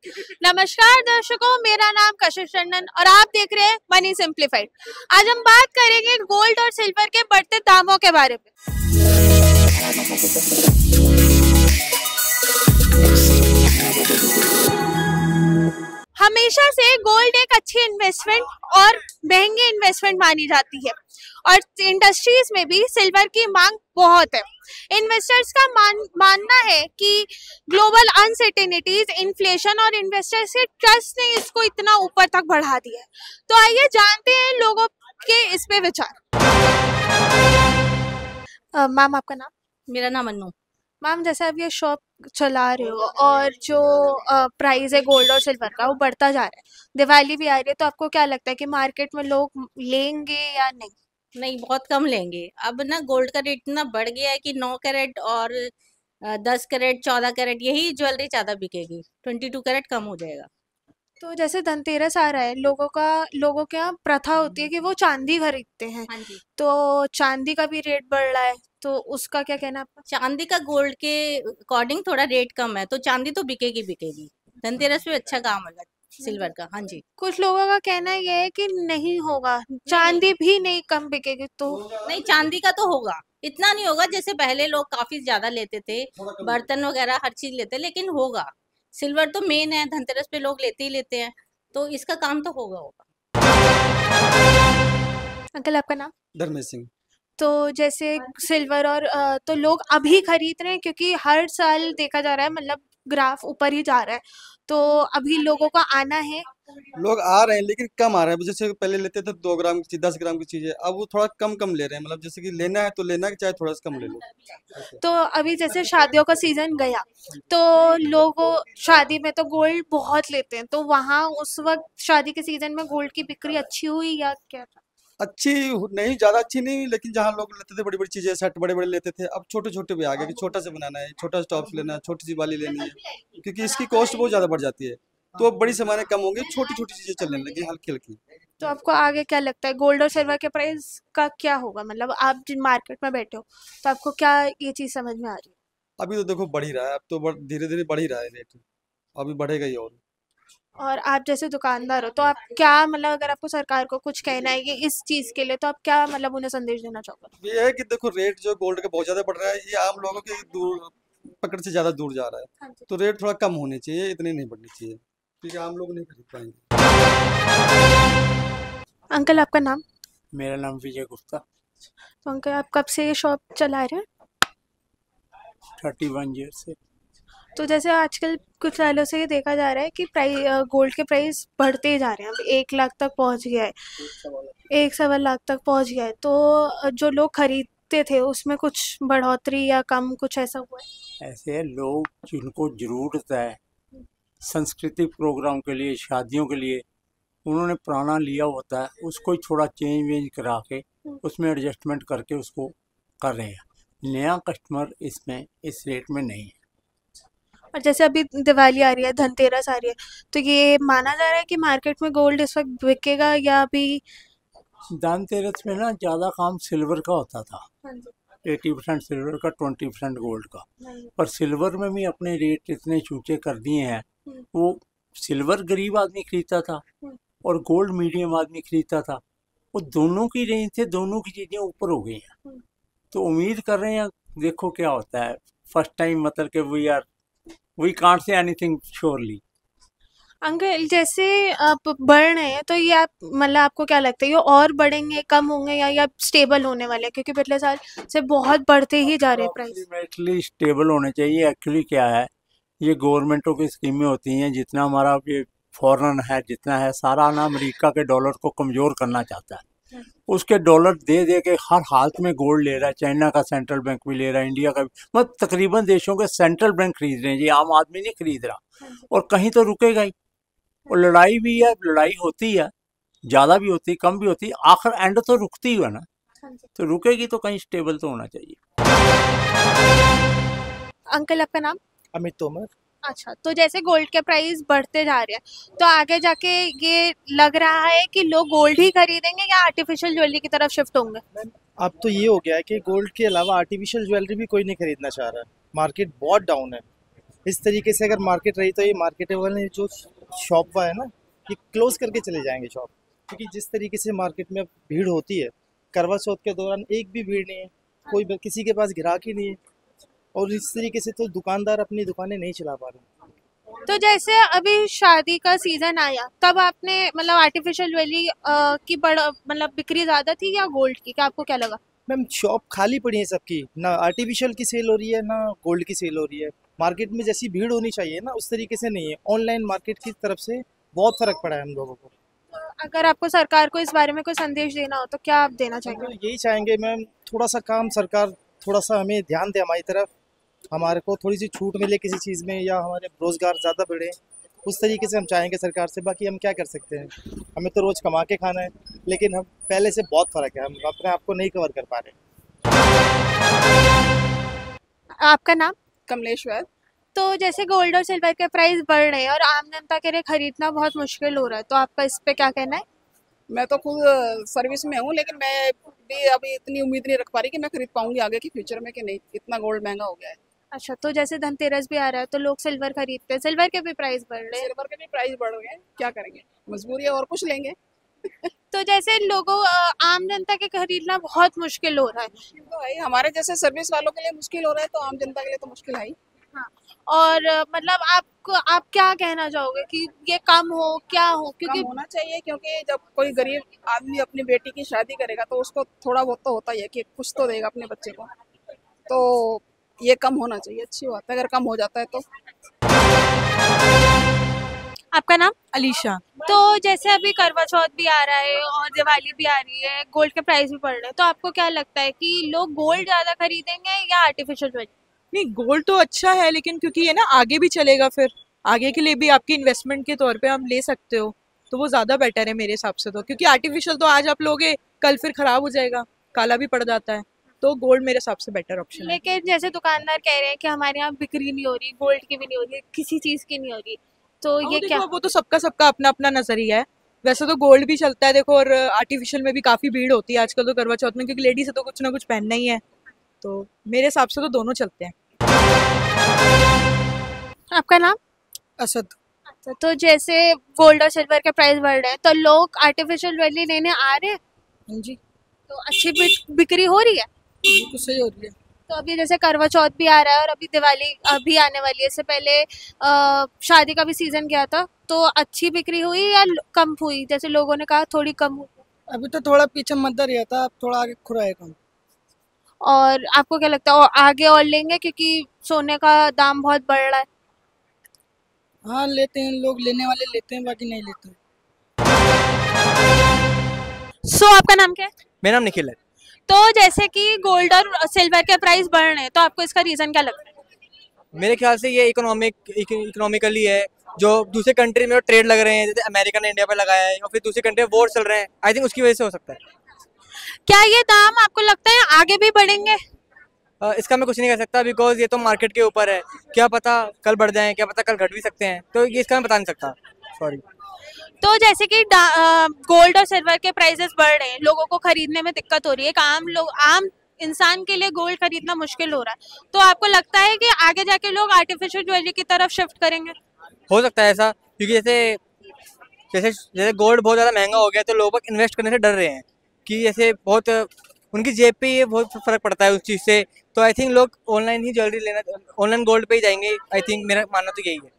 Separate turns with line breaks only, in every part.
नमस्कार दर्शकों, मेरा नाम कशिश टंडन और आप देख रहे हैं मनी सिंप्लीफाइड। आज हम बात करेंगे गोल्ड और सिल्वर के बढ़ते दामों के बारे में। हमेशा से गोल्ड एक अच्छी इन्वेस्टमेंट और महंगी इन्वेस्टमेंट मानी जाती है और इंडस्ट्रीज में भी सिल्वर की मांग बहुत है। इन्वेस्टर्स का मानना है कि ग्लोबल अनसर्टेनिटीज, इन्फ्लेशन और इन्वेस्टर्स के ट्रस्ट ने इसको इतना ऊपर तक बढ़ा दिया है। तो आइए जानते हैं लोगों के इस पे विचार। मैम, आपका नाम?
मेरा नाम अन्नू।
मैम, जैसे आप ये शॉप चला रहे हो और जो प्राइस है गोल्ड और सिल्वर का वो बढ़ता जा रहा है, दिवाली भी आ रही है, तो आपको क्या लगता है कि मार्केट में लोग लेंगे या नहीं?
नहीं, बहुत कम लेंगे। अब ना गोल्ड का रेट इतना बढ़ गया है कि 9 कैरेट और 10 कैरेट 14 कैरेट यही ज्वेलरी ज़्यादा बिकेगी। 22 कैरेट कम हो जाएगा।
तो जैसे धनतेरस आ रहा है, लोगों के यहाँ प्रथा होती है कि वो चांदी खरीदते हैं।
हाँ जी।
तो चांदी का भी रेट बढ़ रहा है, तो उसका क्या कहना है आपका?
चांदी का गोल्ड के अकॉर्डिंग थोड़ा रेट कम है, तो चांदी तो बिकेगी। धनतेरस पे अच्छा काम होगा सिल्वर का। हाँ जी।
कुछ लोगों का कहना ये है कि नहीं होगा, चांदी भी नहीं कम बिकेगी। तो
नहीं, चांदी का तो होगा, इतना नहीं होगा जैसे पहले लोग काफी ज्यादा लेते थे, बर्तन वगैरह हर चीज लेते, लेकिन होगा। सिल्वर तो मेन है, धनतेरस पे लोग लेते ही लेते हैं, तो इसका काम तो होगा।
अंकल, आपका नाम?
धर्मेश सिंह।
तो जैसे सिल्वर और तो लोग अभी खरीद रहे हैं क्योंकि हर साल देखा जा रहा है, मतलब ग्राफ ऊपर ही जा रहा है, तो अभी लोगों का आना है।
लोग आ रहे हैं लेकिन कम आ रहे हैं। जैसे पहले लेते थे 2 ग्राम की चीज, 10 ग्राम की चीजें, अब वो थोड़ा कम ले रहे हैं। मतलब जैसे कि लेना है तो लेना है, चाहे थोड़ा सा कम ले लो।
तो अभी जैसे शादियों का सीजन गया, तो लोग शादी में तो गोल्ड बहुत लेते हैं, तो वहाँ उस वक्त शादी के सीजन में गोल्ड की बिक्री अच्छी हुई या क्या था?
अच्छी नहीं, ज्यादा अच्छी नहीं, लेकिन जहाँ लोग लेते थे बड़ी बड़ी चीजें, सेट बड़े बड़े लेते थे, अब छोटे छोटे भी आ गए कि छोटा से बनाना है, छोटा स्टॉप्स लेना है, छोटी सी वाली लेनी है, क्योंकि इसकी कॉस्ट बहुत ज्यादा बढ़ जाती है। तो अब बड़ी सामानें कम होंगी, छोटी छोटी चीजें चलने लगी हल्की हल्की।
तो आपको आगे क्या लगता है, गोल्ड और सिल्वर के प्राइस का क्या होगा? मतलब आप जिन मार्केट में बैठे हो, तो आपको क्या ये चीज समझ में आ रही है?
अभी तो देखो बढ़ ही रहा है, अब तो धीरे धीरे बढ़ ही रहा है रेट, अभी बढ़ेगा ही।
और आप जैसे दुकानदार हो, तो आप क्या, मतलब अगर आपको सरकार को कुछ कहना है कि इस चीज के लिए, तो आप क्या मतलब उन्हें संदेश देना चाहोगे?
ये है कि देखो, रेट जो गोल्ड का बहुत ज्यादा बढ़ रहा है, ये आम लोगों के दूर पकड़ से ज्यादा दूर जा रहा है।
हाँ जी।
तो रेट थोड़ा कम होनी चाहिए, इतनी नहीं बढ़नी चाहिए, क्योंकि आम लोग नहीं खरीद पाएंगे।
अंकल, आपका नाम?
मेरा नाम विजय गुप्ता।
तो अंकल, आप कब से ये शॉप चला रहे हैं?
31 ईयर से।
तो जैसे आजकल कुछ सालों से ये देखा जा रहा है कि गोल्ड के प्राइस बढ़ते ही जा रहे हैं, अब 1 लाख तक पहुंच गया है, 1 सवा लाख तक पहुंच गया है। तो जो लोग खरीदते थे उसमें कुछ बढ़ोतरी या कम कुछ ऐसा हुआ है?
ऐसे लोग जिनको ज़रूरत है सांस्कृतिक प्रोग्राम के लिए, शादियों के लिए, उन्होंने पुराना लिया होता है, उसको ही थोड़ा चेंज वेंज करा के उसमें एडजस्टमेंट करके उसको कर रहे हैं। नया कस्टमर इसमें इस रेट में नहीं है।
और जैसे अभी दिवाली आ रही है, धनतेरस आ रही है, तो ये माना जा रहा है कि मार्केट में गोल्ड इस वक्त बिकेगा या अभी?
धनतेरस में ना ज़्यादा काम सिल्वर का होता था, 80% सिल्वर का, 20% गोल्ड का। पर सिल्वर में भी अपने रेट इतने ऊंचे कर दिए हैं। वो सिल्वर गरीब आदमी खरीदता था और गोल्ड मीडियम आदमी खरीदता था। वो दोनों की रेंज से दोनों की चीज़ें ऊपर हो गई हैं। तो उम्मीद कर रहे हैं, देखो क्या होता है। फर्स्ट टाइम मतलब कि we can't say anything surely.
Uncle, जैसे आप बढ़ रहे हैं, तो ये आप, मतलब आपको क्या लगता है ये और बढ़ेंगे, कम होंगे, या स्टेबल होने वाले हैं? क्योंकि पिछले साल से बहुत बढ़ते ही जा रहे हैं प्राइस।
अप्रोक्सीमेटली स्टेबल होने चाहिए। एक्चुअली क्या है, ये गवर्नमेंटों की स्कीमें होती हैं। जितना हमारा ये फॉरेन है, जितना है सारा ना अमेरिका के डॉलर को कमज़ोर करना चाहता है। उसके डॉलर दे दे के हर हालत में गोल्ड ले रहा है। चाइना का सेंट्रल बैंक भी ले रहा है, इंडिया का भी, मतलब तकरीबन देशों के सेंट्रल बैंक खरीद रहे हैं। ये आम आदमी नहीं खरीद रहा, और कहीं तो रुकेगा ही। और लड़ाई भी है, लड़ाई होती है, ज़्यादा भी होती, कम भी होती, आखिर एंड तो रुकती है ना। तो रुकेगी तो कहीं स्टेबल तो होना चाहिए।
अंकल, आपका नाम?
अमित तोमर।
अच्छा, तो जैसे गोल्ड के प्राइस बढ़ते जा रहे हैं, तो आगे जाके ये लग रहा है कि लोग गोल्ड ही खरीदेंगे या आर्टिफिशियल ज्वेलरी की तरफ शिफ्ट होंगे?
अब तो ये हो गया है कि गोल्ड के अलावा आर्टिफिशियल ज्वेलरी भी कोई नहीं खरीदना चाह रहा है। मार्केट बहुत डाउन है। इस तरीके से अगर मार्केट रही तो ये मार्केट वाले जो शॉप है ना, ये क्लोज करके चले जाएंगे शॉप, क्योंकि जिस तरीके से मार्केट में भीड़ होती है, करवा चौथ के दौरान एक भी भीड़ नहीं है, कोई किसी के पास ग्राहक ही नहीं है, और इस तरीके से तो दुकानदार अपनी दुकानें नहीं चला पा रहे।
तो जैसे अभी शादी का सीजन आया, तब आपने मतलब आर्टिफिशियल ज्वेलरी की बड़ा मतलब बिक्री ज्यादा थी या गोल्ड की, क्या आपको क्या लगा?
मैम शॉप खाली पड़ी है सबकी, ना आर्टिफिशियल की सेल हो रही है ना गोल्ड की सेल हो रही है। मार्केट में जैसी भीड़ होनी चाहिए ना उस तरीके से नहीं है। ऑनलाइन मार्केट की तरफ से बहुत फर्क पड़ा है हम लोगों को।
अगर आपको सरकार को इस बारे में कोई संदेश देना हो तो क्या आप देना चाहेंगे?
तो यही चाहेंगे मैम, थोड़ा सा काम सरकार थोड़ा सा हमें ध्यान दे हमारी तरफ, हमारे को थोड़ी सी छूट मिले किसी चीज़ में, या हमारे रोज़गार ज़्यादा बढ़े, उस तरीके से हम चाहेंगे सरकार से। बाकी हम क्या कर सकते हैं, हमें तो रोज़ कमा के खाना है, लेकिन हम पहले से बहुत फ़र्क है, हम अपने आप को नहीं कवर कर पा रहे।
आपका नाम?
कमलेश्वर।
तो जैसे गोल्ड और सिल्वर के प्राइस बढ़ रहे हैं और आम जनता के लिए खरीदना बहुत मुश्किल हो रहा है, तो आपका इस पे क्या कहना है?
मैं तो खुद सर्विस में हूँ, लेकिन मैं भी अभी इतनी उम्मीद नहीं रख पा रही कि मैं खरीद पाऊंगी आगे की फ्यूचर में कि नहीं, इतना गोल्ड महंगा हो गया है।
अच्छा, तो जैसे धनतेरस भी आ रहा है तो लोग सिल्वर खरीदते हैं, सिल्वर के भी प्राइस बढ़ रहे हैं,
सिल्वर के भी प्राइस बढ़ गए हैं, क्या करेंगे, मजबूरी है, और कुछ लेंगे।
तो जैसे लोगों आम जनता के खरीदना बहुत मुश्किल हो रहा है।
तो भाई हमारे जैसे सर्विस वालों के लिए मुश्किल हो रहा है, तो आम जनता के लिए तो मुश्किल है ही।
हाँ, और मतलब आप क्या कहना चाहोगे कि ये कम हो, क्या हो? क्योंकि
कम होना चाहिए, क्योंकि जब कोई गरीब आदमी अपनी बेटी की शादी करेगा तो उसको थोड़ा बहुत तो होता ही है कि कुछ तो देगा अपने बच्चे को, तो ये कम होना चाहिए, अच्छी बात है अगर कम हो जाता है तो।
आपका नाम?
अलीशा।
तो जैसे अभी करवा चौथ भी आ रहा है और दिवाली भी आ रही है, गोल्ड के प्राइस भी बढ़ रहे हैं, तो आपको क्या लगता है कि लोग गोल्ड ज्यादा खरीदेंगे या आर्टिफिशियल ज्वेलरी?
नहीं, गोल्ड तो अच्छा है, लेकिन क्योंकि ये ना आगे भी चलेगा, फिर आगे के लिए भी आपकी इन्वेस्टमेंट के तौर पे हम ले सकते हो, तो वो ज़्यादा बेटर है मेरे हिसाब से। तो क्योंकि आर्टिफिशियल तो आज आप लोगे, कल फिर ख़राब हो जाएगा, काला भी पड़ जाता है, तो गोल्ड मेरे हिसाब से बेटर ऑप्शन है।
लेकिन जैसे दुकानदार कह रहे हैं कि हमारे यहाँ बिक्री नहीं हो रही, गोल्ड की भी नहीं हो रही, किसी चीज़ की नहीं हो रही, तो ये क्या?
वो तो सबका अपना अपना नजरिया है। वैसे तो गोल्ड भी चलता है देखो, और आर्टिफिशियल में भी काफ़ी भीड़ होती है आजकल तो करवा चौथ में, क्योंकि लेडीज है तो कुछ ना कुछ पहनना ही है, तो मेरे हिसाब से तो दोनों चलते हैं।
आपका नाम?
असद।
अच्छा, तो जैसे गोल्ड और सिल्वर के प्राइस बढ़ रहे हैं तो लोग आर्टिफिशियल ज्वेलरी लेने आ रहे हैं,
हाँ जी,
तो अच्छी बिक्री हो रही है।
बिल्कुल सही हो रही है।
तो अभी जैसे करवा चौथ भी आ रहा है और अभी दिवाली अभी आने वाली है, इससे पहले शादी का भी सीजन गया था, तो अच्छी बिक्री हुई या कम हुई? जैसे लोगों ने कहा थोड़ी कम हुई।
अभी तो थोड़ा पीछे मद्दा रहा था, अब थोड़ा आगे खुरा है कम।
और आपको क्या लगता है और आगे और लेंगे, क्योंकि सोने का दाम बहुत बढ़ रहा है?
हाँ लेते हैं लोग, लेने वाले लेते हैं, बाकी नहीं लेते।
सो आपका नाम क्या है?
मेरा नाम निखिल है।
तो जैसे कि गोल्ड और सिल्वर के प्राइस बढ़ रहे हैं, तो आपको इसका रीजन क्या लगता है?
मेरे ख्याल से ये इकोनॉमिकली है, जो दूसरे कंट्री में ट्रेड लग रहे हैं, जैसे अमेरिका ने इंडिया पर लगाया है और फिर दूसरी कंट्री में वॉर चल रहे हैं, आई थिंक उसकी वजह से हो सकता है।
क्या ये दाम आपको लगता है आगे भी बढ़ेंगे?
इसका मैं कुछ नहीं कह सकता, बिकॉज ये तो मार्केट के ऊपर है, क्या पता कल बढ़ जाए, क्या पता कल घट भी सकते हैं, तो ये इसका मैं बता नहीं सकता, सॉरी।
तो जैसे कि गोल्ड और सिल्वर के प्राइसेस बढ़ रहे हैं, लोगों को खरीदने में दिक्कत हो रही है, आम इंसान के लिए गोल्ड खरीदना मुश्किल हो रहा है, तो आपको लगता है कि आगे जाके लोग आर्टिफिशियल ज्वेलरी की तरफ शिफ्ट करेंगे?
हो सकता है ऐसा, क्योंकि जैसे गोल्ड बहुत ज़्यादा महंगा हो गया तो लोग इन्वेस्ट करने से डर रहे हैं कि जैसे बहुत उनकी जेब पे ये बहुत फर्क पड़ता है उस चीज़ से, तो आई थिंक लोग ऑनलाइन ही ज्वेलरी लेना, ऑनलाइन गोल्ड पे ही जाएंगे, आई थिंक मेरा मानना तो यही है।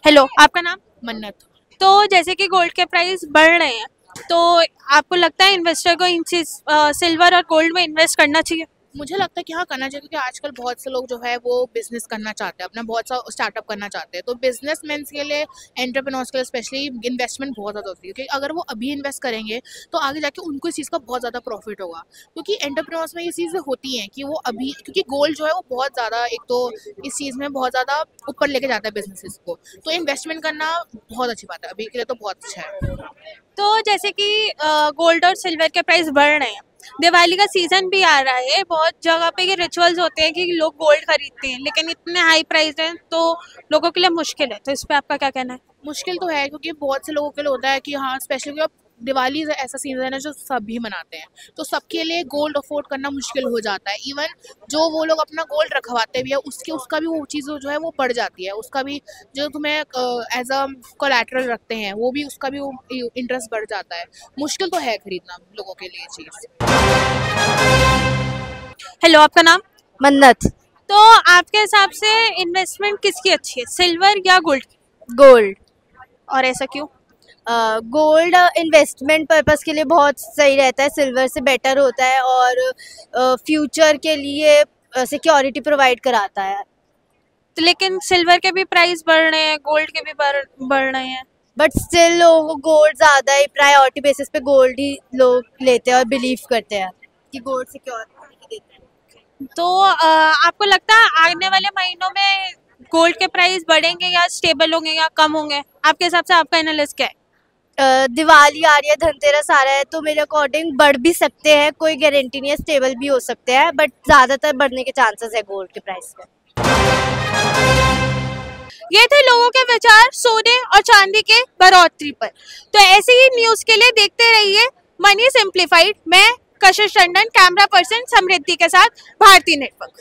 हेलो, आपका नाम?
मन्नत।
तो जैसे कि गोल्ड के प्राइस बढ़ रहे हैं, तो आपको लगता है इन्वेस्टर को इन चीज सिल्वर और गोल्ड में इन्वेस्ट करना चाहिए?
मुझे लगता है कि हाँ करना चाहिए, क्योंकि आजकल बहुत से लोग जो है वो बिजनेस करना चाहते हैं, अपना बहुत सा स्टार्टअप करना चाहते हैं, तो बिजनेसमैन के लिए, एंटरप्रेन्योर्स के लिए स्पेशली इन्वेस्टमेंट बहुत ज़्यादा होती है, क्योंकि अगर वो अभी इन्वेस्ट करेंगे तो आगे जाके उनको इस चीज़ का बहुत ज़्यादा प्रॉफिट होगा, क्योंकि एंटरप्रेन्योर्स में ये चीज़ें होती हैं कि वो अभी, क्योंकि गोल्ड जो है वो बहुत ज़्यादा, एक तो इस चीज़ में बहुत ज़्यादा ऊपर लेके जाता है बिजनेसेस को, तो इन्वेस्टमेंट करना बहुत अच्छी बात है, अभी के लिए तो बहुत अच्छा है।
तो जैसे कि गोल्ड और सिल्वर के प्राइस बढ़ रहे हैं, दिवाली का सीजन भी आ रहा है, बहुत जगह पे ये रिचुअल्स होते हैं कि लोग गोल्ड खरीदते हैं, लेकिन इतने हाई प्राइस हैं तो लोगों के लिए मुश्किल है, तो इस पे आपका क्या कहना है?
मुश्किल तो है, क्योंकि बहुत से लोगों के लिए होता है कि हाँ, स्पेशली दिवाली ऐसा सीजन है जो सभी मनाते हैं, तो सबके लिए गोल्ड अफोर्ड करना मुश्किल हो जाता है। इवन जो वो लोग अपना गोल्ड रखवाते भी है उसका भी वो चीज़ जो है वो बढ़ जाती है, उसका भी जो तुम्हें एज अ कोलैटरल रखते हैं वो भी उसका भी वो इंटरेस्ट बढ़ जाता है। मुश्किल तो है खरीदना लोगों के लिए चीज़।
हेलो, आपका नाम?
मन्नत।
तो आपके हिसाब से इन्वेस्टमेंट किसकी अच्छी है, सिल्वर या गोल्ड?
गोल्ड।
और ऐसा क्यों?
गोल्ड इन्वेस्टमेंट पर्पस के लिए बहुत सही रहता है, सिल्वर से बेटर होता है और फ्यूचर के लिए सिक्योरिटी प्रोवाइड कराता है।
तो लेकिन सिल्वर के भी प्राइस बढ़ रहे हैं, गोल्ड के भी बढ़ रहे हैं,
बट स्टिल लोग गोल्ड ज़्यादा ही प्रायोरिटी बेसिस पे गोल्ड ही लोग लेते हैं और बिलीव करते हैं कि गोल्ड सिक्योरिटी देते हैं।
तो आपको लगता है आने वाले महीनों में गोल्ड के प्राइस बढ़ेंगे या स्टेबल होंगे या कम होंगे? आपके हिसाब से आपका एनालिसिस क्या है?
दिवाली आ रही है, धनतेरस आ रहा है, तो मेरे अकॉर्डिंग बढ़ भी सकते हैं, कोई गारंटी नहीं है, स्टेबल भी हो सकते हैं, बट ज़्यादातर बढ़ने के चांसेस है गोल्ड के प्राइस में।
ये थे लोगों के विचार सोने और चांदी के बढ़ोतरी पर। तो ऐसे ही न्यूज़ के लिए देखते रहिए मनी सिंप्लीफाइड। मैं कशिश टंडन, कैमरा पर्सन समृद्धि के साथ, भारती नेटवर्क।